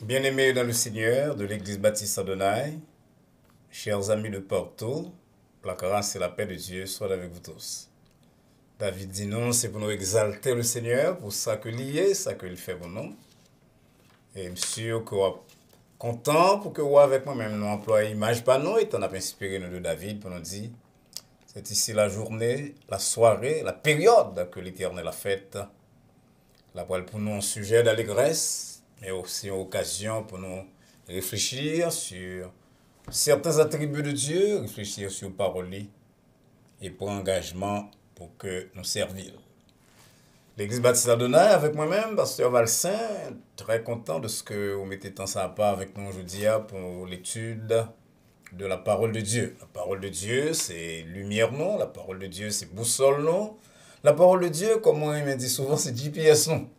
Bien-aimés dans le Seigneur de l'Église baptiste Adonai, chers amis de partout, la grâce et la paix de Dieu soient avec vous tous. David dit non, c'est pour nous exalter le Seigneur, pour ça que l'y ça que il fait pour nous. Et monsieur que vous content pour que vous avec moi-même nous employons image par nous, et t'en as inspiré nous de David pour nous dire, c'est ici la journée, la soirée, la période que l'Éternel a faite. La parole pour nous un sujet d'allégresse, mais aussi une occasion pour nous réfléchir sur certains attributs de Dieu, réfléchir sur paroles et pour engagement pour que nous servir. L'Église baptiste Adonai, avec moi-même, Pasteur Valsin, très content de ce que vous mettez tant ça à part avec nous aujourd'hui pour l'étude de la parole de Dieu. La parole de Dieu, c'est lumière, non? La parole de Dieu, c'est boussole, non? La parole de Dieu, comme moi, il me dit souvent, c'est GPS, non?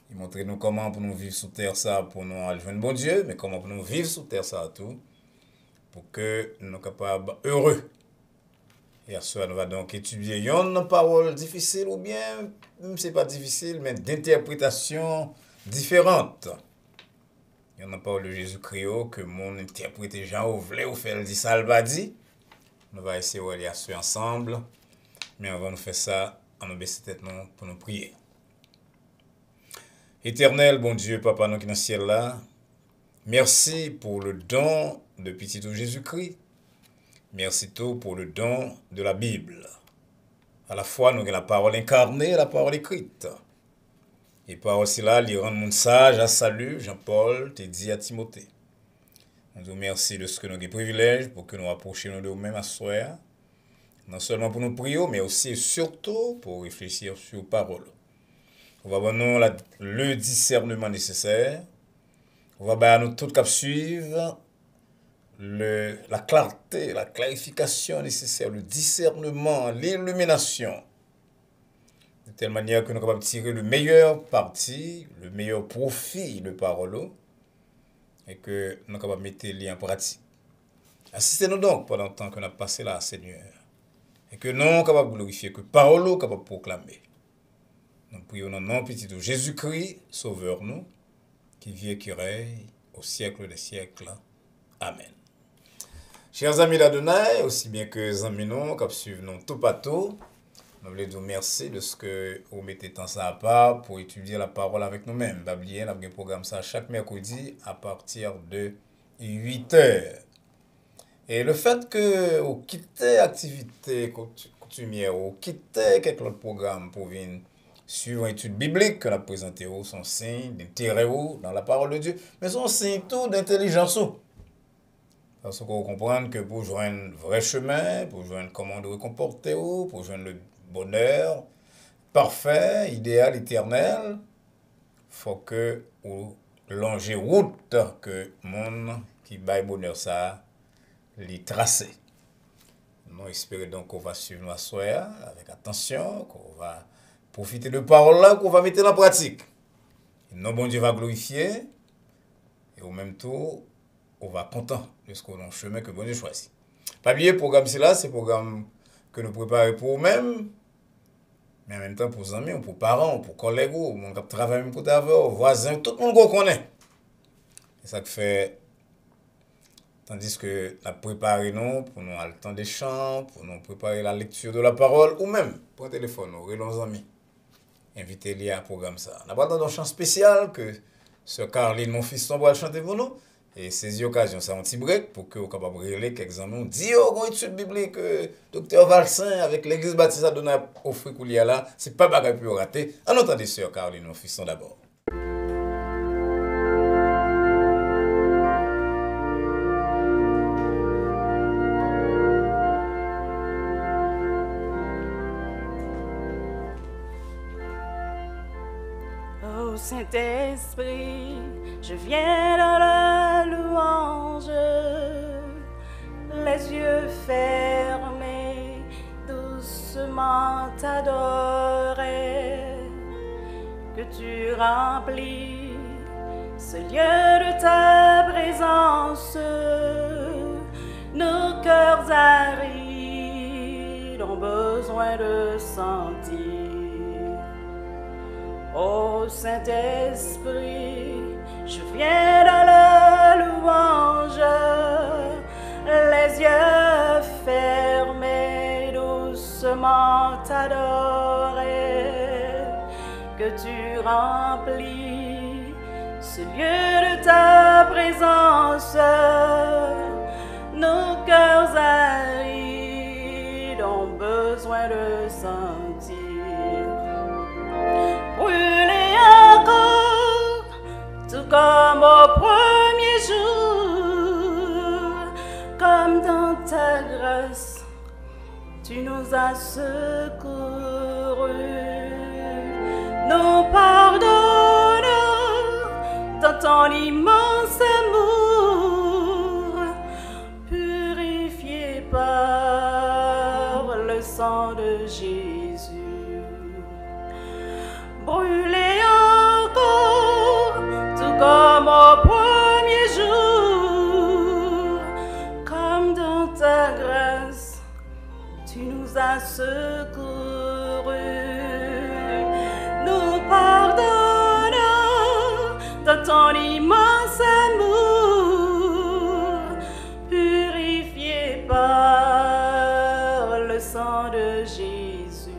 Il montre nous comment pour nous vivre sous terre ça, pour nous rejoindre bon Dieu, mais comment pour nous vivre sous terre ça tout, pour que nous soyons capables heureux. Et à ce nous va donc étudier une parole difficile ou bien, même c'est pas difficile, mais d'interprétation différente. Il y en a parole de Jésus-Christ que mon interprété Jean ou voulait ou faire dit ça le dit. Nous va essayer de lire ça ensemble, mais avant de faire ça, on nous baisse tête nous pour nous prier. Éternel, bon Dieu, Papa, nous qui dans le ciel là, merci pour le don de petit Jésus-Christ. Merci tout pour le don de la Bible. À la fois, nous avons la parole incarnée et la parole écrite. Et par aussi là, il rend mon sage à salut, Jean-Paul, te dit à Timothée. Nous vous remercions de ce que nous avons privilège pour que nous approchions de nous-mêmes à soi. Non seulement pour nous prier, mais aussi et surtout pour réfléchir sur parole. On va avoir le discernement nécessaire. On va avoir nous tout cap suivre la clarté, la clarification nécessaire, le discernement, l'illumination. De telle manière que nous sommes capables de tirer le meilleur parti, le meilleur profit de parole et que nous sommes capables de mettre les en pratique. Assistez-nous donc pendant le temps que nous avons passé là, Seigneur. Et que nous sommes capables de glorifier, que parole nous sommes capables de proclamer. Nous prions dans le nom petit de Jésus-Christ, Sauveur nous, qui vit et qui règne au siècle des siècles. Amen. Chers amis d'Adonai, aussi bien que les amis nous, qui suivent nous tout partout, nous voulons vous remercier de ce que vous mettez tant ça à part pour étudier la parole avec nous-mêmes. Nous avons un programme ça chaque mercredi à partir de 8h. Et le fait que vous quittez l'activité coutumière, vous quittez quelques autres programmes pour venir suivre une étude biblique que nous présentons, son signe d'intérêt dans la parole de Dieu, mais son signe tout d'intelligence. Parce qu'on comprend que pour joindre un vrai chemin, pour joindre comment on doit comporter, pour joindre le bonheur parfait, idéal, éternel, il faut que vous longiez route que monde qui baille bonheur ça, les tracer. Nous espérons donc qu'on va suivre nos soins avec attention, qu'on va profiter de paroles là, qu'on va mettre en pratique. Notre bon Dieu va glorifier et au même temps, on va content de ce qu'on a chemin que bon Dieu choisit. Pas oublier le programme c'est là, c'est le programme que nous préparons pour nous-mêmes, mais en même temps pour les amis, pour les parents, pour les collègues, pour les gens qui travaillent pour les voisins, tout le monde qu'on connaît. C'est ça que fait, tandis que nous préparons nous pour nous avoir le temps des chants, pour nous préparer la lecture de la parole, ou même pour un téléphone, nous relons les amis. Invitez-les à un programme ça. On a pas un chant spécial que Sœur Caroline, mon fils, va chanter pour nous. Et saisir l'occasion, c'est un petit break pour que vous soyez capable de relire quelques amis. Dis, oh, une étude biblique, Docteur Valsin, avec l'Église baptiste Adonai offre qu'il y a là, c'est pas bagarre pour rater. En entendant Sœur Caroline, mon fils, d'abord. Saint-Esprit, je viens dans la louange, les yeux fermés, doucement t'adorer, que tu remplis ce lieu de ta présence, nos cœurs arides ont besoin de sentir. Ô Saint-Esprit, Je viens dans la louange, les yeux fermés, doucement t'adorer, que tu remplis ce lieu de ta présence, nos cœurs arides ont besoin de sentir. Brûler encore, tout comme au premier jour, comme dans ta grâce, tu nous as secourus. Nous pardonnons dans ton immense amour, purifié par le sang de Jésus. Brûler encore, tout comme au premier jour, comme dans ta grâce, tu nous as secourus. Nous pardonnons dans ton immense amour, purifié par le sang de Jésus.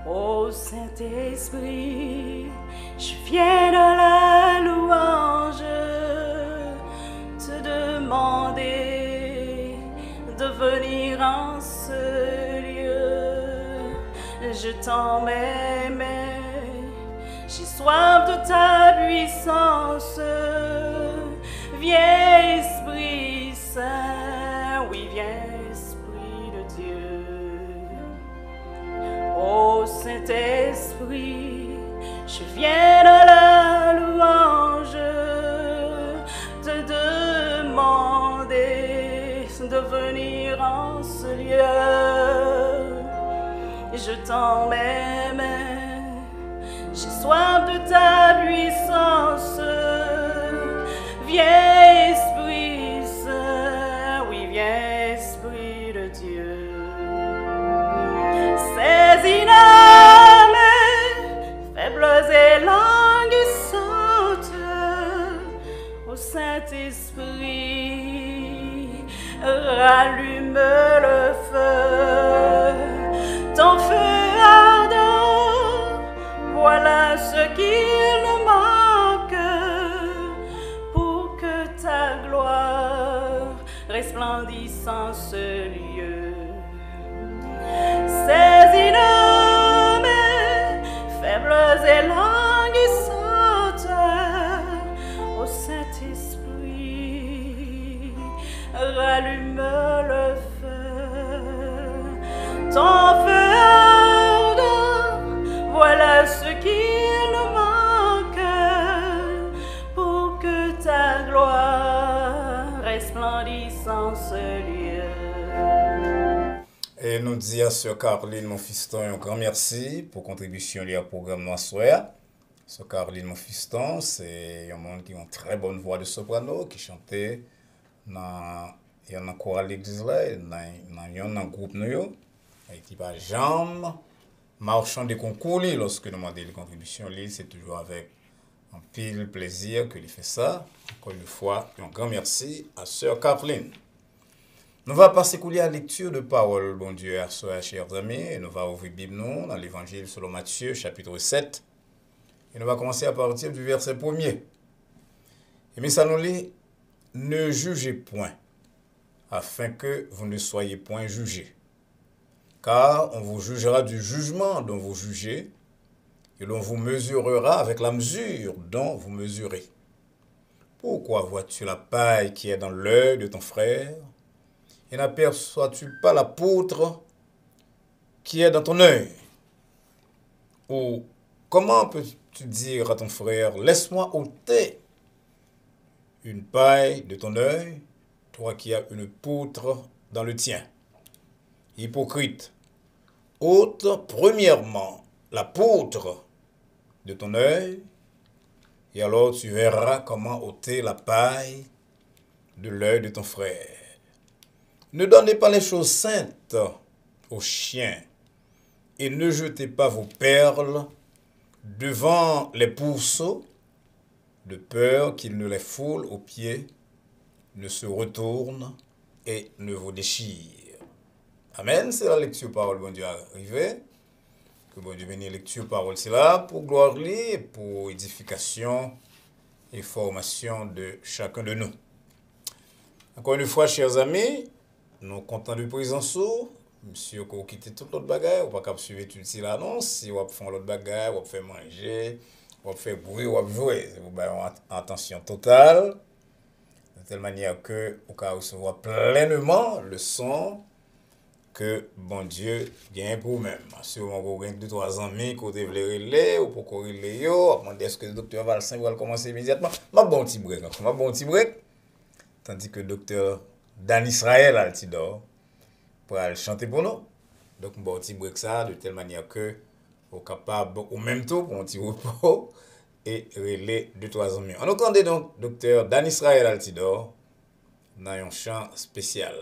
Ô Saint-Esprit, je viens dans la louange te demander de venir en ce lieu. Je tends mes mains, j'ai soif de ta puissance. Viens Esprit Saint, oui viens Esprit de Dieu. Ô Saint-Esprit, je viens dans la louange te demander de venir en ce lieu. Je tends mes mains, j'ai soif de ta puissance. Viens Esprit Saint, oui viens Esprit de Dieu. Saisis nos mains, faibles et languissantes, ô Saint-Esprit, rallume le feu. Ton feu ardent, voilà ce qu'il nous manque pour que ta gloire resplendisse en ce lieu. Saisis nos mains, faibles et languissantes, ô Saint-Esprit, rallume le feu. Ton feu ardent, voilà ce qu'il nous manque pour que ta gloire resplendisse en ce lieu. Et nous dit à Sœur Caroline, mon fiston, un grand merci pour contribution liée au programme Noir Soir. Sœur Caroline, mon fiston, c'est un monde qui a une très bonne voix de soprano, qui chantait dans un chorale d'église là, dans un groupe nous. Et qui va jamais marchand de concours lorsque nous demandons les contributions, c'est toujours avec un pile plaisir que il fait ça. Encore une fois, un grand merci à Sœur Caroline. Nous allons passer à la lecture de parole, bon Dieu, à soi, chers amis, et nous allons ouvrir la Bible dans l'évangile selon Matthieu, chapitre 7. Et nous allons commencer à partir du verset 1er. Et mais ça nous lit, ne jugez point, afin que vous ne soyez point jugés. Car on vous jugera du jugement dont vous jugez, et l'on vous mesurera avec la mesure dont vous mesurez. Pourquoi vois-tu la paille qui est dans l'œil de ton frère, et n'aperçois-tu pas la poutre qui est dans ton œil? Ou comment peux-tu dire à ton frère, laisse-moi ôter une paille de ton œil, toi qui as une poutre dans le tien? Hypocrite, ôte premièrement la poutre de ton œil, et alors tu verras comment ôter la paille de l'œil de ton frère. Ne donnez pas les choses saintes aux chiens, et ne jetez pas vos perles devant les pourceaux, de peur qu'il ne les foule aux pieds, ne se retourne et ne vous déchire. Amen, c'est la lecture parole, bon Dieu, arrivée. Que bon Dieu bénisse la lecture parole, c'est là pour gloire lui et pour édification et formation de chacun de nous. Encore une fois, chers amis, nous sommes contents de présence. Monsieur, qu'on quitte toute l'autre bagaille, ou pas qu'à suivre toute l'annonce, si on fait l'autre bagaille, on fait manger, on fait bruit, on jouer. Vous avez attention totale, de telle manière que vous pouvez recevoir pleinement le son que bon Dieu gagne pour vous-même. Si vous avez 2-3 amis qui vous relais ou pour courir les yo, demandez est-ce que le docteur Valsin va commencer immédiatement. Ma bon petit break. Tandis que le docteur Dan Israël Altidor pour aller chanter pour nous. Donc, bon petit break ça de telle manière que vous êtes capable au même temps pour un petit repos et relais 2-3 amis. On entendait donc docteur Dan Israël Altidor dans un chant spécial.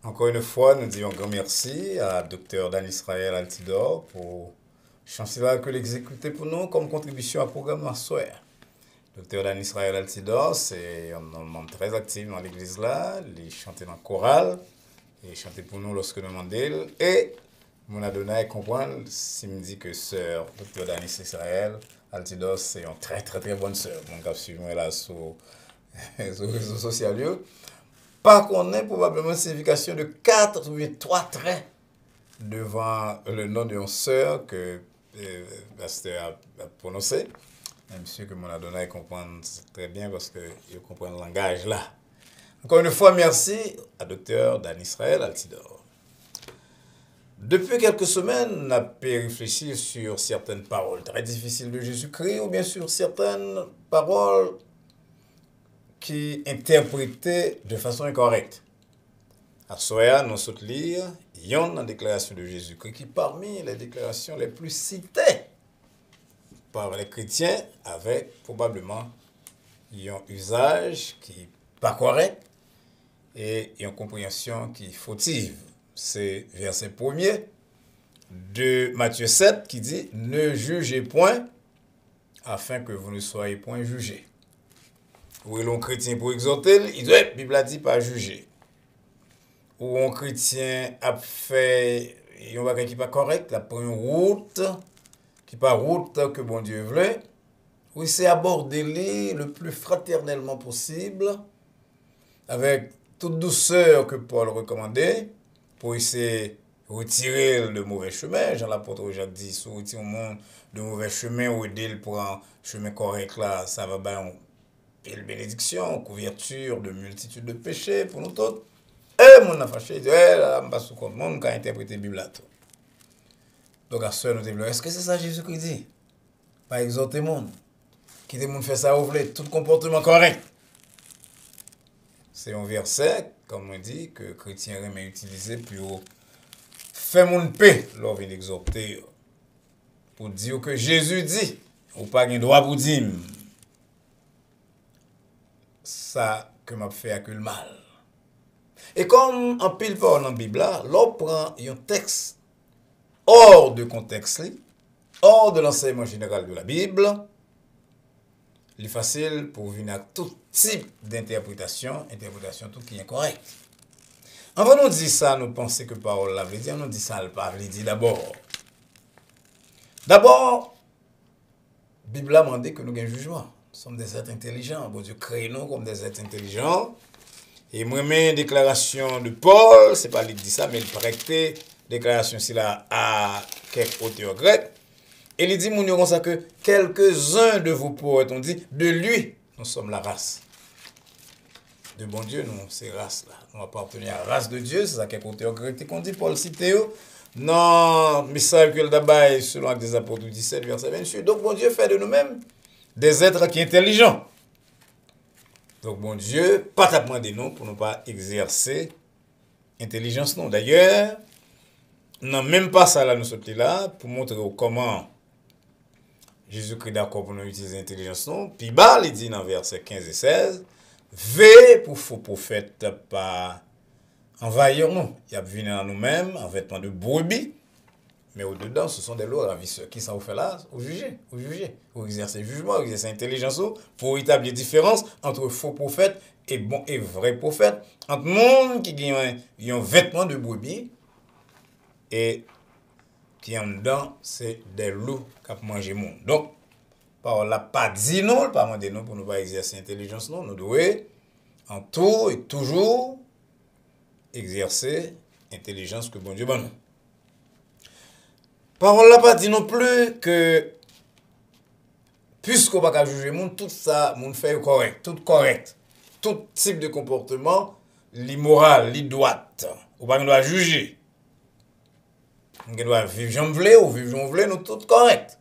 Encore une fois, nous disons un grand merci à Dr. Dan Israël Altidor pour chancelier que l'exécuter pour nous comme contribution à programme Marsoir. Dr. Dan Israël Altidor, c'est un membre très actif dans l'église là, il chantait dans le choral, il chantait pour nous lorsque nous demandons. Et mon Adonai comprendre s'il me dit que sœur Dr. Dan Israël Altidor, c'est une très bonne sœur. Mon gars, suivez-moi là sur les réseaux sociaux. Par contre, probablement une signification de 4 ou 3 traits devant le nom d'une sœur que pasteur a prononcé. Monsieur que mon Adonai comprend très bien parce qu'il comprend le langage là. Encore une fois, merci à Dr. Dan Israël Altidor. Depuis quelques semaines, on a pu réfléchir sur certaines paroles très difficiles de Jésus-Christ ou bien sûr certaines paroles qui interprétaient de façon incorrecte. À Soya, nous sommes lire une déclaration de Jésus-Christ qui parmi les déclarations les plus citées par les chrétiens avec probablement un usage qui n'est pas correct et une compréhension qui est fautive. C'est verset 1er de Matthieu 7 qui dit « Ne jugez point, afin que vous ne soyez point jugés. » Ou l'on chrétien pour exhorter, il dit « La Bible a dit pas juger. » Ou un chrétien a fait un bagage qui n'est pas correct, il a pris une route, qui n'est pas route que bon Dieu voulait. Oui, c'est aborder le plus fraternellement possible, avec toute douceur que Paul recommandait, pour essayer de retirer le mauvais chemin. Jean l'apôtre Jacques dit, si on retire au monde de mauvais chemin, ou aider le pour un chemin correct là, ça va bien une bénédiction, couverture de multitude de péchés pour nous tous. Et mon a fâché, il dit, là, je ne suis pas sous monde qui a interprété la Bible là tout. Donc à ce nous disons, est-ce que c'est ça Jésus-Christ dit? Pas exhorter le monde. Qui dit, monde fait ça, vous voulez, tout comportement correct. C'est un verset, comme on dit, que les chrétiens aiment utiliser pour faire mon paix, lors vient exhorter, pour dire que Jésus dit, ou pas de droit pour dire, ça que m'a fait à que le mal. Et comme en pile par dans la Bible, l'on prend un texte hors de contexte, hors de l'enseignement général de la Bible, il est facile pour venir à tout type d'interprétation, interprétation tout qui est correcte. Avant de nous dire ça, nous pensons que parole l'avait dit, on nous dit ça, elle l'avait dit d'abord. D'abord, la Bible a demandé que nous ayons un jugement. Nous sommes des êtres intelligents. Bon Dieu crée nous comme des êtres intelligents. Et moi, mes déclarations de Paul, c'est pas lui qui dit ça, mais il prêtait déclaration ici là à quelques auteurs grecs. Et il dit, mon Dieu, comme ça que quelques-uns de vos poètes ont dit, de lui, nous sommes la race. De bon Dieu, nous, c'est race là. Nous appartenons à la race de Dieu, c'est ça quelques auteurs grecs qu'on dit, Paul Citéo. Non, message que le d'abord, selon Actes des Apôtres 17, verset 28. Donc, bon Dieu fait de nous-mêmes des êtres qui sont intelligents. Donc, bon Dieu, pas tapement de nous pour ne pas exercer intelligence, non. D'ailleurs, non, même pas ça là, nous sommes là, pour montrer comment Jésus-Christ d'accord pour nous utiliser l'intelligence, non. Puis, bah, il dit dans verset 15 et 16, veillez pour faux prophètes pas envahir nous. Il y a venu à nous-mêmes en vêtements de brebis, mais au-dedans, ce sont des lois ravisseurs. Qui ça vous fait là? Vous jugez, vous exercez jugement, vous exercez intelligence pour établir différence entre faux prophètes et bon et vrais prophètes, entre monde qui a un vêtement de brebis et qui en dedans, c'est des loups qui ont mangé monde. Donc, par là, pas dit non, pas demandé non pour ne pas exercer intelligence, non. Nous devons en tout et toujours exercer intelligence que bon Dieu bon nous. Parole là pas dit non plus que puisqu'on va pas juger monde, tout ça monde fait correct, tout type de comportement l'immoral, l'idroit, ou pas doit juger. On doit vivre j'en voulais ou vivre j'en voulais, nous tout correct.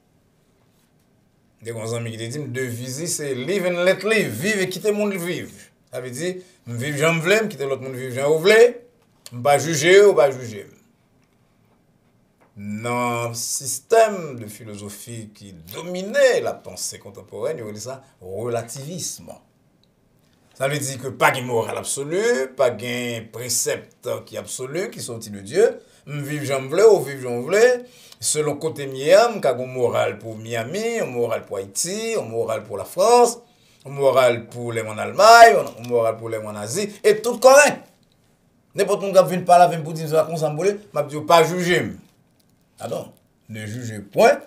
Des grands amis qui te disent devise c'est live and let live, vivre et quitter monde vivre. Ça veut dire vivre j'en voulais, quitter l'autre monde vivre j'en voulais, pas juger ou pas juger. Dans le système de philosophie qui dominait la pensée contemporaine, il y a ça relativisme. Ça veut dire que pas de morale absolue, pas de précepte qui est absolu, qui sorti de Dieu. Vivre j'en voulais ou vivre j'en voulais. Selon côté Miami, il y a une morale pour Miami, une morale pour Haïti, une morale pour la France, une morale pour les en Allemagne, une morale pour les en Asie, et tout correct. N'importe qui vient parler avec pour dire ça comme ça, m'a dit pas juger. Ah non, ne jugez point.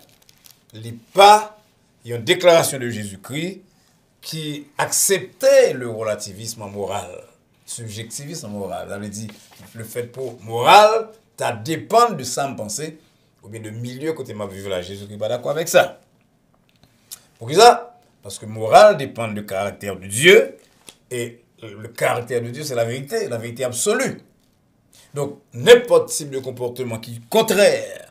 Il n'y a pas une déclaration de Jésus-Christ qui acceptait le relativisme moral, subjectivisme moral. Ça veut dire le fait pour moral, ça dépend de ça me penser, ou bien de milieu côté ma vivre là. Jésus-Christ n'est pas d'accord avec ça. Pourquoi ça? Parce que moral dépend du caractère de Dieu, et le caractère de Dieu, c'est la vérité absolue. Donc, n'importe type de comportement qui est contraire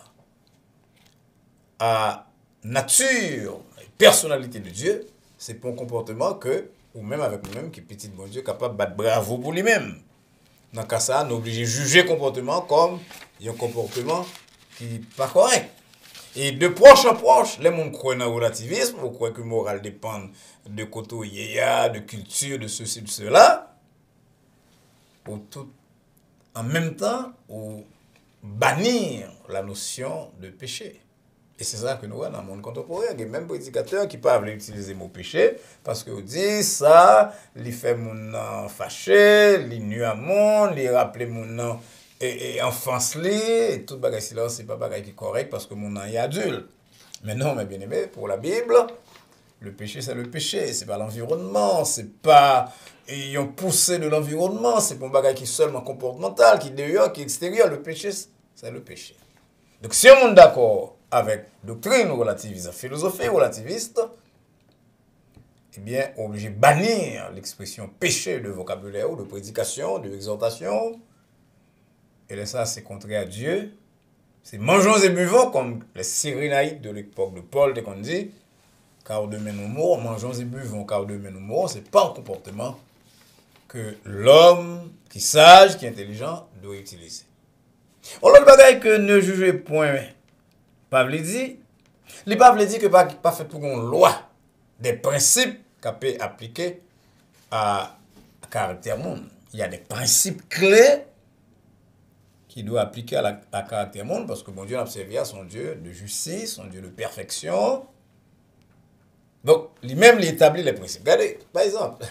à nature et personnalité de Dieu, c'est pour un comportement que, ou même avec nous-mêmes, qui est petit bon Dieu, capable de battre bravo pour lui-même. Dans ce cas ça, nous sommes obligés de juger le comportement comme un comportement qui n'est pas correct. Et de proche en proche, les gens croient dans le relativisme, ou croient que la morale dépend de côté de culture, de ceci, de cela, ou tout en même temps, ou bannir la notion de péché. Et c'est ça que nous voyons dans le monde contemporain. Il y a même prédicateurs qui peuvent utiliser le mot péché parce qu'ils disent ça, ils font mon fâché, ils nuisent à monde, ils rappellent mon enfance, et tout bagage là, c'est pas bagage qui est correct parce que mon est adulte. Mais non, mes bien-aimés, pour la Bible, le péché, c'est le péché, c'est pas l'environnement, c'est pas ils ont poussé de l'environnement, c'est pas un bagage qui est seulement comportemental, qui est dehors, qui est extérieur. Le péché, c'est le péché. Donc si on est d'accord avec doctrine relativiste, philosophie relativiste, eh bien, on est obligé de bannir l'expression péché de vocabulaire ou de prédication, de exhortation. Et là, ça, c'est contraire à Dieu. C'est mangeons et buvons, comme les Cyrénaïtes de l'époque de Paul, qu'on dit, car demain nous mourons, mangeons et buvons, car demain nous mourons. Ce n'est pas un comportement que l'homme qui est sage, qui est intelligent, doit utiliser. On l'autre bagaille que ne jugez point, Pavle dit, les Pavle dit que pas fait pour une loi, des principes qu'on peut appliquer à caractère monde. Il y a des principes clés qui doivent appliquer à caractère monde parce que bon Dieu a observé à son Dieu de justice, son Dieu de perfection. Donc, lui-même, il établit les principes. Regardez, par exemple,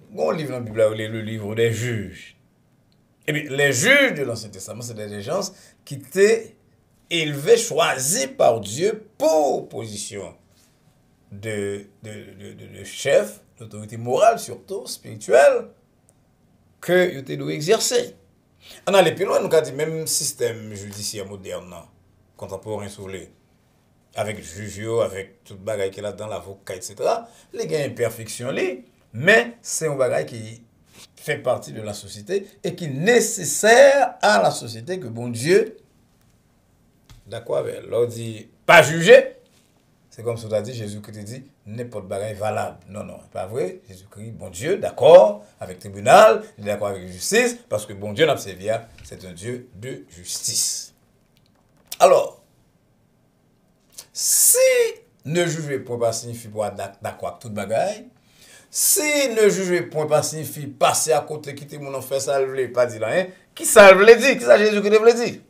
bon livre dans la Bible, le livre des juges. Eh bien, les juges de l'Ancien Testament, c'est des gens qui étaient élevés, choisis par Dieu pour position de chef, d'autorité morale surtout, spirituelle, que ils étaient exercer. On a les plus loin, nous avons dit même système judiciaire moderne, contemporain sous les, avec juge, avec tout le bagage qui est là dans l'avocat, etc. Les gains imperfection, mais c'est un bagage qui fait partie de la société et qui est nécessaire à la société que bon Dieu, d'accord avec elle, leur dit pas juger. C'est comme ça dit, Jésus-Christ dit, n'importe bagage valable. Non, non, pas vrai. Jésus-Christ, bon Dieu, d'accord avec le tribunal, il est d'accord avec la justice, parce que bon Dieu n'a c'est un Dieu de justice. Alors, si ne jugez point pas signifie pour être d'accord avec tout bagage, si ne jugez point pas signifie passer à côté, quitter mon enfant, salve, pas dire rien, qui salve dit, qui ça Jésus-Christ veut dire?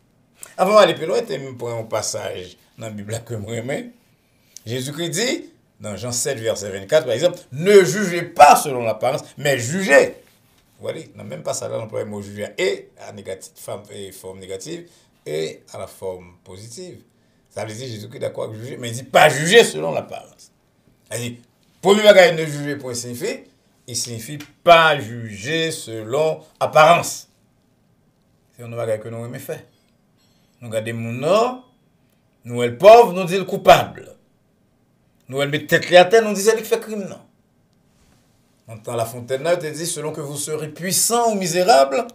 Avant d'aller plus loin, je prends un passage dans la Bible que je remets. Jésus-Christ dit, dans Jean 7, verset 24, par exemple, ne jugez pas selon l'apparence, mais jugez. Vous voyez, dans même pas ça là, on emploie le mot juger et à négative, forme négative et à la forme positive. Ça veut dire Jésus-Christ d'accord avec juger, mais il dit pas juger selon l'apparence. Il dit, premier bagage ne juger pour il signifie pas juger selon apparence. C'est un bagage que nous aimons faire. Nous regardons mon nom, nous sommes pauvres, nous disons coupable. Nous mettons tête à terre, nous disons qu'il fait crime, non. Dans la fontaine, te dit, selon que vous serez puissant ou misérable,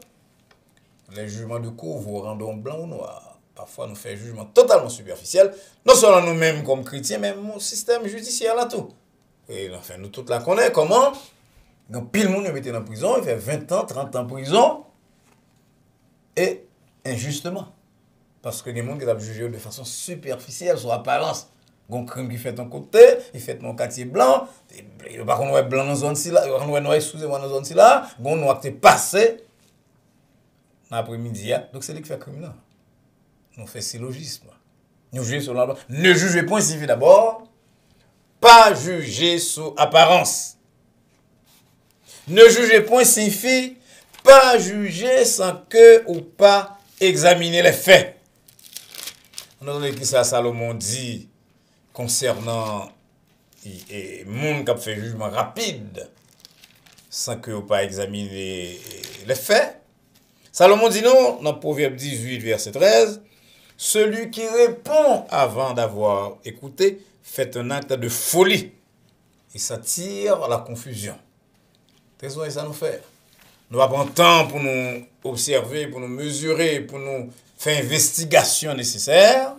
les jugements de cour vous rendront blanc ou noir. Parfois, nous faisons un jugement totalement superficiel, non seulement nous-mêmes comme chrétiens, mais même au système judiciaire là tout. Et enfin, nous tous la connaissons comment. Quand pile monde nous mettait en prison, il fait 20 ans, 30 ans en prison, et injustement. Parce que les gens qui ont jugé de façon superficielle, sur apparence. Un crime qui fait ton côté, il fait mon quartier blanc, par contre, on est blanc dans zone ci là, on est noir, excusez-moi, dans zone ci là, on noir qui est passé dans l'après-midi. Donc c'est lui qui fait crime là. Nous fait syllogisme. Nous juger sur la loi. Ne jugez point civil d'abord, pas juger sous apparence. Ne jugez point signifie pas juger sans que ou pas examiner les faits. On a entendu que ça Salomon dit concernant les gens qui ont fait jugement rapide sans que vous pas examiner les faits. Salomon dit non, dans Proverbe 18, verset 13, celui qui répond avant d'avoir écouté fait un acte de folie et s'attire la confusion. Raison et ça nous fait. Nous avons temps pour nous observer, pour nous mesurer, pour nous faire investigation nécessaire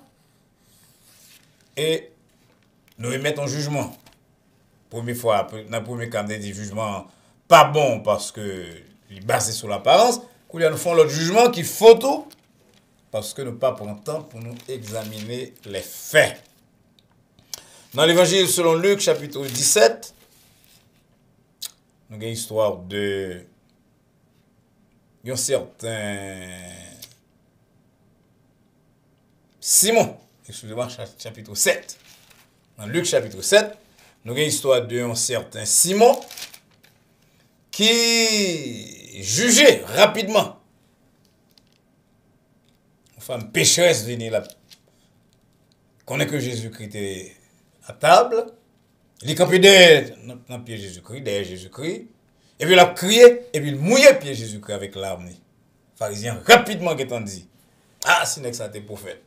et nous émettons un jugement. Première fois, dans le premier cas, des jugements pas bon parce que il est basé sur l'apparence. Quand nous font l'autre jugement qui faut tout, parce que nous pas prenons temps pour nous examiner les faits. Dans l'évangile selon Luc, chapitre 17, nous avons une histoire de un certain Simon, excusez-moi, chapitre 7. Dans Luc, chapitre 7, nous avons une histoire d'un certain Simon qui jugeait rapidement une femme pécheresse venue là. Connaît que Jésus-Christ était à table, il campait derrière pied Jésus-Christ, derrière Jésus-Christ, et puis il a crié, et puis il mouillait pied Jésus-Christ avec l'arme. Pharisien rapidement qui t'en dit, ah, si n'est que ça t'es prophète.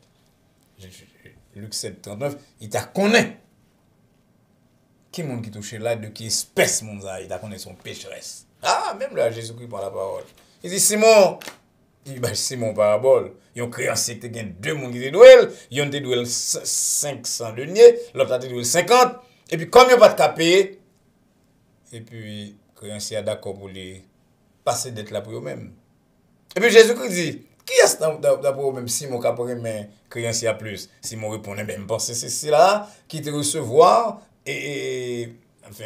Luc 7, 39, il t'a connaît. Qui monde qui touche là, de qui espèce mon ça, il t'a connaît son pécheresse. Ah, même là, Jésus-Christ prend la parole. Il dit, Simon, il dit, Simon parabole. Ils ont créé un secte qui a deux monde qui te doué, ils ont te doué 500 deniers, l'autre a te doué 50, et puis comme ils n'ont pas de capé, et puis, créancier a d'accord pour les passer d'être là pour eux-mêmes. Et puis Jésus-Christ dit, qui est-ce d'après eux-mêmes Simon qui a pris mes créanciers à plus? Simon répondait, même pensez c'est là qui te recevoir et enfin,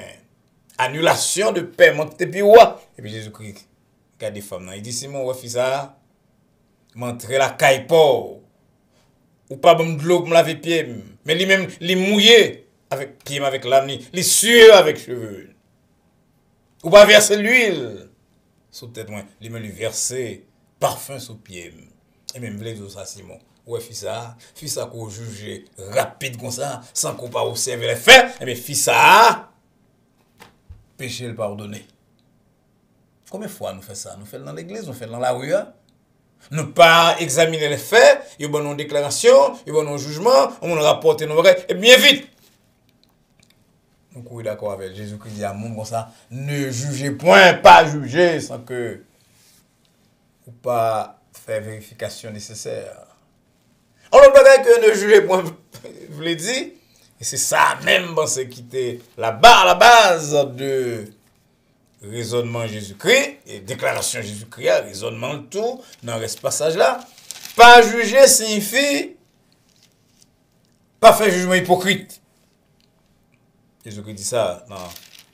annulation de paiement de tes roi. Et puis Jésus-Christ, regarde des femmes, il dit, Simon, ouais, fils ça, m'entrer la caille pauvre, ou pas bon de l'eau pour me laver pied, mais lui-même, il mouillé avec pied, avec l'âme, il sueur avec cheveux. Ou pas verser l'huile sous tête moi, lui-même lui verser parfum sous pied. Et même vle dire ça Simon. Ouais, fils ça qu'on juge rapide comme ça, sans qu'on pas observer les faits, et bien fils ça, péché le pardonner. Combien de fois nous faisons ça? Nous faisons dans l'église, nous faisons dans la rue. Nous pas examiner les faits, il y a une déclaration, il y a un jugement, on rapporte nos vrais, et bien vite. Nous courons d'accord avec Jésus-Christ dit à monde comme ça, ne jugez point, pas juger sans que ou pas faire vérification nécessaire. On ne peut que ne jugez point, je l'ai dit, et c'est ça même ce qui était la base de raisonnement Jésus-Christ, et déclaration Jésus-Christ, raisonnement tout, dans ce passage-là. Pas juger signifie pas faire jugement hypocrite. Jésus-Christ dit ça dans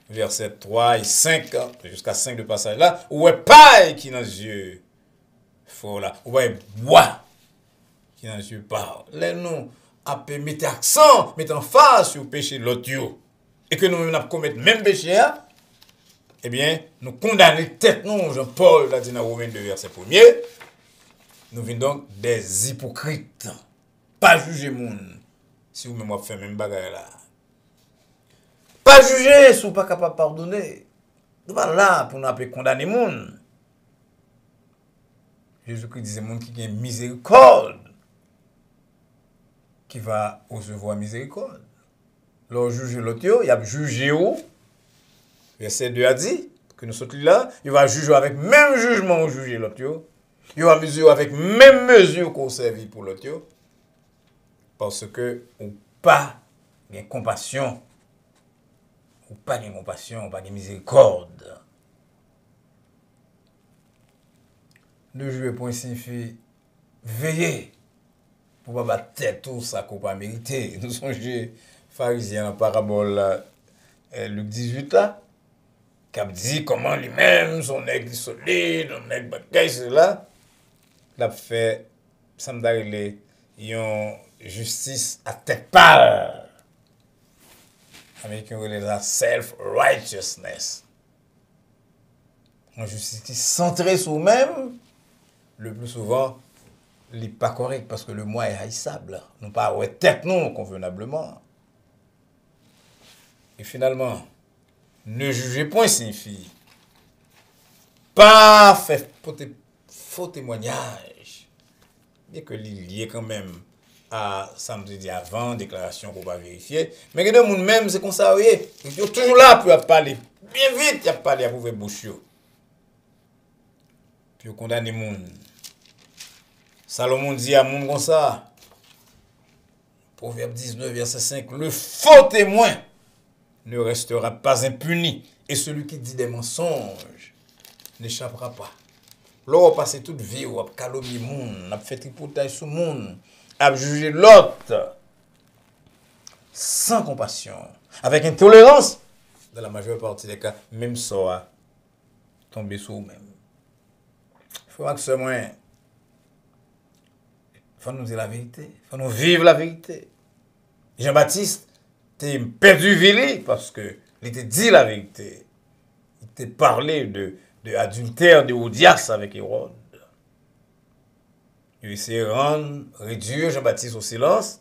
verset 3 et 5, jusqu'à 5 de passage là, ou est paille qui dans les yeux fort là, ou est bois qui dans les yeux pas. Là, nous, à mettre accent, mettre en face sur le péché de l'autre, et que nous-mêmes nous commettons même péché, eh bien, nous condamnons tête nous, Jean-Paul l'a dit dans Romains 2, verset 1er, nous venons donc des hypocrites. Pas juger monde, si vous-même vous faites même bagarre là. Pas juger si vous pas capable de pardonner. Nous pas là pour nous condamner monde. Jésus-Christ disait monde qui a miséricorde, qui va recevoir miséricorde. Lors juger l'autre, il a jugé où? Verset 2 a dit que nous sommes là, il va juger avec même jugement au juger l'autre. Il va mesurer avec même mesure qu'on servit pour l'autre. Parce que ou pas de compassion, ou pas de compassion, ou pas de miséricorde. Ne jouer point signifie veiller pour pas battre tête tout ça qu'on pas mérité. Nous sommes pharisiens en parabole Luc 18 là, qui a dit comment lui-même, son aigle solide, son aigle bagaille, cela, il a fait, ça me donne une justice à tête pâle. Américain relève la self-righteousness. Une justice qui centrée sur nous-mêmes, le plus souvent, il n'est pas correct parce que le moi est haïssable. Nous pas ouais tête non convenablement. Et finalement, ne jugez point signifie pas faire faux témoignage. Bien que lié quand même à samedi avant, déclaration qu'on va vérifier. Mais que de monde même, c'est comme ça, oui. Ils sont toujours là pour parler. Bien vite, il y a parlé à pouvoir boucher. Puis on condamne les gens. Salomon dit à monde comme ça. Proverbe 19, verset 5. Le faux témoin ne restera pas impuni. Et celui qui dit des mensonges n'échappera pas. Là, on passe toute vie, on a calomnié le monde, on a fait tripotage sur le monde, on a jugé l'autre sans compassion, avec intolérance, dans la majeure partie des cas, même ça tomber sur vous-même. Il faut que ce moins, il faut nous dire la vérité, il faut nous vivre la vérité. Jean-Baptiste, t'es perdu vili parce que il t'a dit la vérité. Il t'a parlé de adultère, de audience avec Hérode. Il essayé de réduire Jean-Baptiste au silence,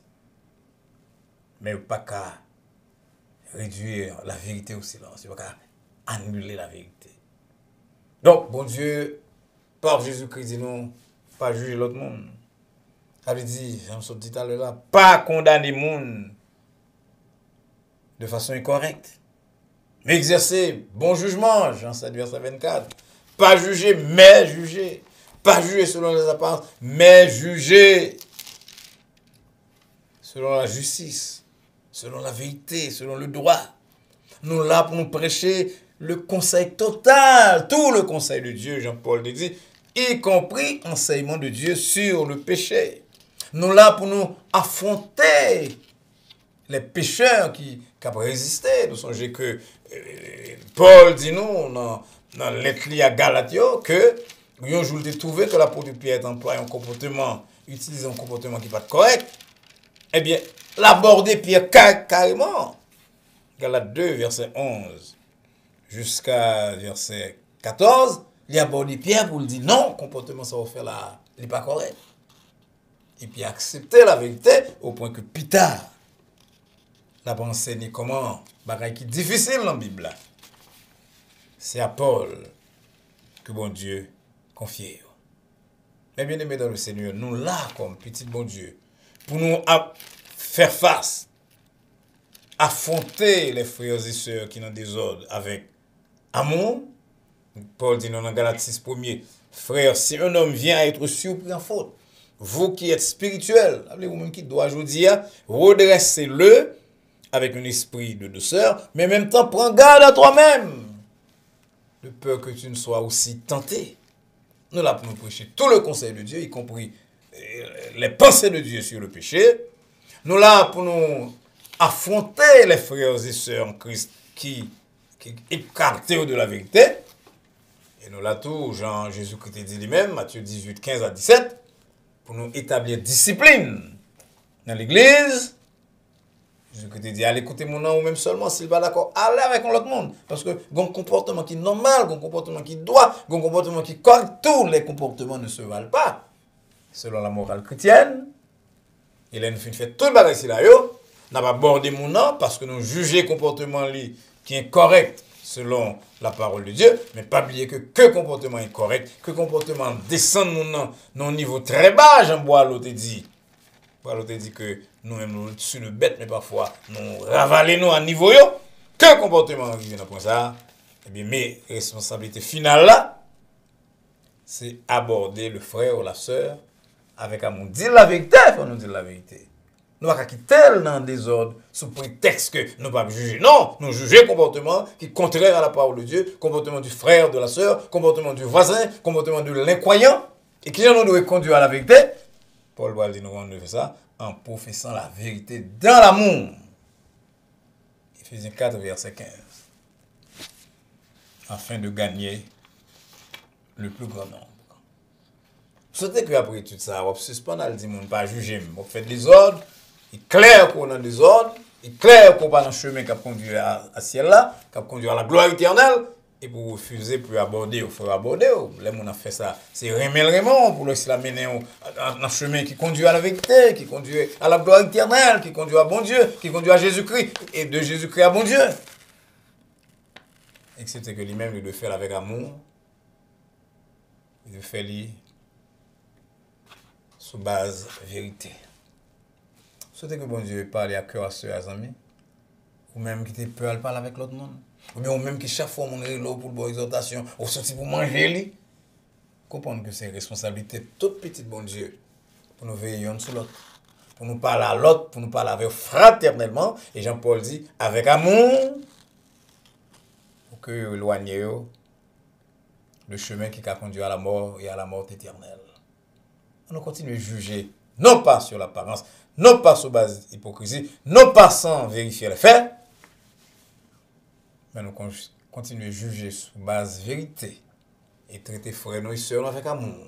mais pas qu'à réduire la vérité au silence. Il pas qu'à annuler la vérité. Donc, bon Dieu, par Jésus-Christ, dit non, pas juger l'autre monde. Ça veut dire, j'en dit tout à l'heure là, pas condamner le monde de façon incorrecte. Mais exercer bon jugement, Jean 7, verset 24. Pas juger, mais juger. Pas juger selon les apparences, mais juger selon la justice, selon la vérité, selon le droit. Nous là pour nous prêcher le conseil total, tout le conseil de Dieu, Jean-Paul dit, y compris enseignement de Dieu sur le péché. Nous là pour nous affronter les pécheurs qui ont résisté. Nous songez que Paul dit nous dans lettre à Galatio que un jour il a trouvé que l'apôtre Pierre emploie un comportement, utilise un comportement qui n'est pas correct. Eh bien, l'aborder Pierre carrément. Galates 2, verset 11 jusqu'à verset 14, il a abordé Pierre pour lui dire non, comportement ça va faire là, il n'est pas correct. Et puis accepter la vérité au point que plus tard, la pas enseigné comment, bagaille qui est difficile dans la Bible. C'est à Paul que bon Dieu confie. Mais bien aimé dans le Seigneur, nous là comme petit bon Dieu, pour nous faire face, affronter les frères et sœurs qui ont des désordre avec amour. Paul dit dans Galates 6 premier, frère, si un homme vient à être surpris en faute, vous qui êtes spirituels, vous-même qui doit aujourd'hui redressez-le avec un esprit de douceur, mais en même temps, prends garde à toi-même, de peur que tu ne sois aussi tenté. Nous là pour nous prêcher tout le conseil de Dieu, y compris les pensées de Dieu sur le péché. Nous là pour nous affronter les frères et sœurs en Christ qui écartent de la vérité. Et nous là tout, Jean Jésus-Christ dit lui-même, Matthieu 18, 15 à 17, pour nous établir discipline dans l'église. Jésus-Christ dit, allez écouter mon nom ou même seulement, s'il va d'accord, allez avec l'autre monde. Parce que un comportement qui est normal, un comportement qui doit, un comportement qui correct, tous les comportements ne se valent pas. Selon la morale chrétienne, il a une fait tout le bagage là, n'a pas abordé mon nom parce que nous jugeons le comportement qui est correct selon la parole de Dieu, mais pas oublier que comportement est correct, que comportement descend mon nom dans un niveau très bas, Jean-Bois l'autre dit. L'autre dit que nous-mêmes nous sur le bête, mais parfois nous ravalons nous à niveau yo. Que comportement arrive dans ça? Eh bien, mes responsabilités finales là, c'est aborder le frère ou la sœur avec amour. Dire la vérité, il faut nous dire la vérité. Nous ne pouvons pas quitter dans le désordre sous prétexte que nous ne pouvons pas juger. Non, nous jugeons le comportement qui est contraire à la parole de Dieu, comportement du frère, de la sœur, comportement du voisin, comportement de l'incroyant, et qui nous doit conduire à la vérité. Paul va dire nous on fait ça en professant la vérité dans l'amour. Éphésiens 4, verset 15. Afin de gagner le plus grand nombre. C'était que après tout ça, on suspend, on dit, on pas juger, on fait des ordres, il est clair qu'on a des ordres, il est clair qu'on va dans le chemin qui a conduit à ciel là, qui a conduit à la gloire éternelle, et pour refuser, pour aborder, il faut aborder. Les gens ont fait ça, c'est vraiment pour laisser la mener dans le chemin qui conduit à la vérité, qui conduit à la gloire éternelle, qui conduit à bon Dieu, qui conduit à Jésus-Christ, et de Jésus-Christ à bon Dieu. Et c'était que lui-même, il doit faire avec amour, il doit faire sous base vérité. Souhaitez que bon Dieu parle à cœur à ceux à amis, ou même qui te peur parler avec l'autre monde, ou bien ou même qui chaque fois mon rélo pour bonne exhortation, ou sorti pour manger lui. Comprendre que c'est une responsabilité toute petite bon Dieu pour nous veiller l'un sur l'autre, pour nous parler à l'autre, pour nous parler avec fraternellement, et Jean-Paul dit avec amour, pour que éloignez le chemin qui a conduit à la mort et à la mort éternelle. On continue à juger, non pas sur l'apparence, non pas sur base d'hypocrisie, non pas sans vérifier les faits, mais nous continuons à juger sur base vérité et traiter frères et sœurs avec amour.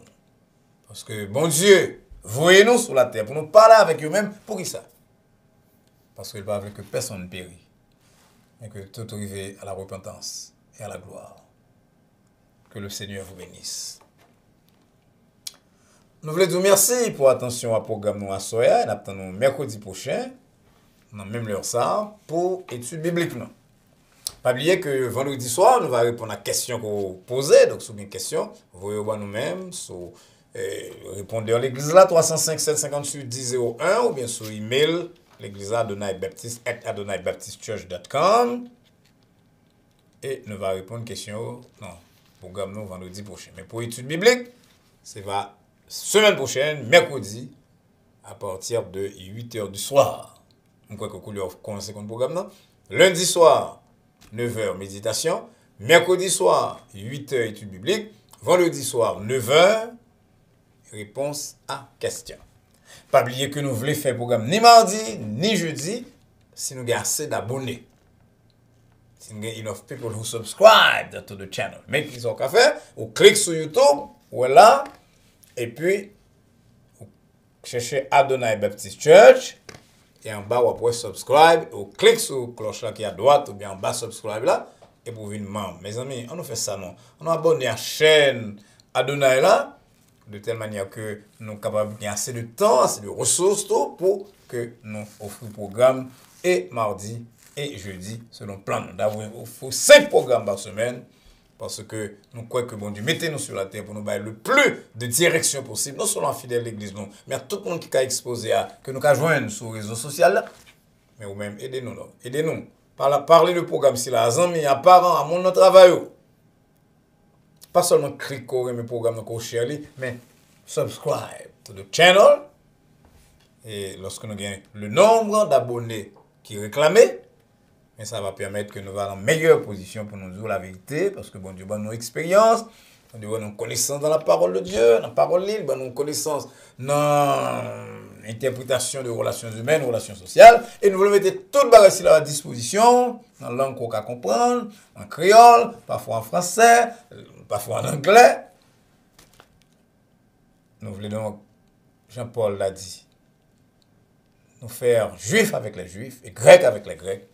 Parce que, bon Dieu, voyez-nous sur la terre pour nous parler avec eux-mêmes. Pour qui ça? Parce qu'il ne veut que personne ne périsse, et que tout arrive à la repentance et à la gloire. Que le Seigneur vous bénisse. Nous voulons dire merci pour l'attention à programme nous à Soya. Nous attendons mercredi prochain, dans même l'heure ça, pour études bibliques. Pas oublier que vendredi soir, nous allons répondre à la question que vous posez. Donc, si vous avez une question, vous voyez nous-mêmes sur répondeur l'église là, 305 758 1001 ou bien sur email l'église adonai-baptist@adonai-baptist-church.com et nous allons répondre aux questions programme nous vendredi prochain. Mais pour études bibliques, c'est va semaine prochaine, mercredi, à partir de 8h du soir. On croit que vous allez commencer le programme là. Lundi soir, 9h, méditation. Mercredi soir, 8h, études bibliques. Vendredi soir, 9h, réponse à question. Pas oublier que nous voulons faire le programme ni mardi, ni jeudi, si nous avons assez d'abonnés. Si nous avons enough people who subscribe to the channel. Mais qu'ils ont qu'à faire, ou clique sur YouTube, ou là, et puis, vous cherchez Adonai Baptist Church, et en bas, vous pouvez subscribe, ou clique sur la cloche là qui est à droite, ou bien en bas, subscribe là, et vous venez membre. Mes amis, on nous fait ça, non? On a abonné à la chaîne Adonai là, de telle manière que nous sommes capables de gagner assez de temps, assez de ressources, tout, pour que nous offrions le programme, et mardi et jeudi, selon plan. Il faut 5 programmes par semaine, parce que nous croyons que bon Dieu, mettez-nous sur la terre pour nous donner le plus de direction possible, non seulement fidèles à l'église, non, mais à tout le monde qui a exposé à, que nous avons joindre sur les réseaux sociaux, là. Mais vous-même, aidez-nous, là. Aidez-nous. Parlez le programme, si là, à amis, à parents, à mon travail. Pas seulement cliquer sur mes programmes, mais subscribe to the channel. Et lorsque nous gagnons le nombre d'abonnés qui réclamaient, mais ça va permettre que nous allons en meilleure position pour nous dire la vérité, parce que bon Dieu, nos expériences, bon Dieu, nos connaissances dans la parole de Dieu, dans la parole libre, nos connaissances dans l'interprétation de relations humaines, relations sociales, et nous voulons mettre toute bagage à la disposition, dans la langue qu'on peut comprendre, en créole, parfois en français, parfois en anglais. Nous voulons donc, Jean-Paul l'a dit, nous faire juifs avec les juifs et grecs avec les grecs,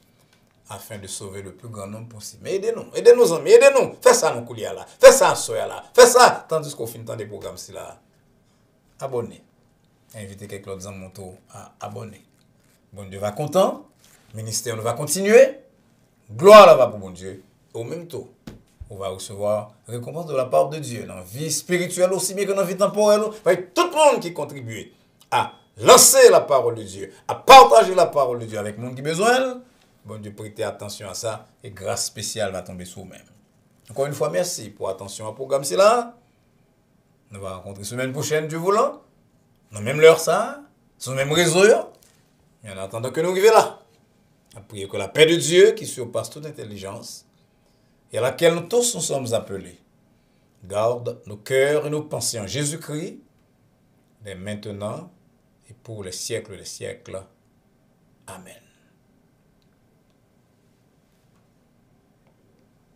afin de sauver le plus grand nombre possible. Mais aidez-nous, amis, aidez-nous. Faites ça, nos couliers là. Faites ça, à soya là. Faites ça, tandis qu'on finit dans des programmes si là. Abonnez. Invitez quelques autres amis à abonner. Bon Dieu va content. Ministère nous va continuer. Gloire là-bas pour bon Dieu. Au même temps, on va recevoir récompense de la part de Dieu. Dans la vie spirituelle aussi bien que dans la vie temporelle. Avec tout le monde qui contribue à lancer la parole de Dieu, à partager la parole de Dieu avec le monde qui a besoin. Bon Dieu, prêtez attention à ça et grâce spéciale va tomber sur vous-même. Encore une fois, merci pour attention au programme. C'est là. Nous allons rencontrer semaine prochaine, Dieu voulant. Dans même l'heure, ça. Sur le même réseau. Et en attendant que nous arrivions là. À prier que la paix de Dieu, qui surpasse toute intelligence, et à laquelle nous tous nous sommes appelés, garde nos cœurs et nos pensées en Jésus-Christ, dès maintenant et pour les siècles des siècles. Amen.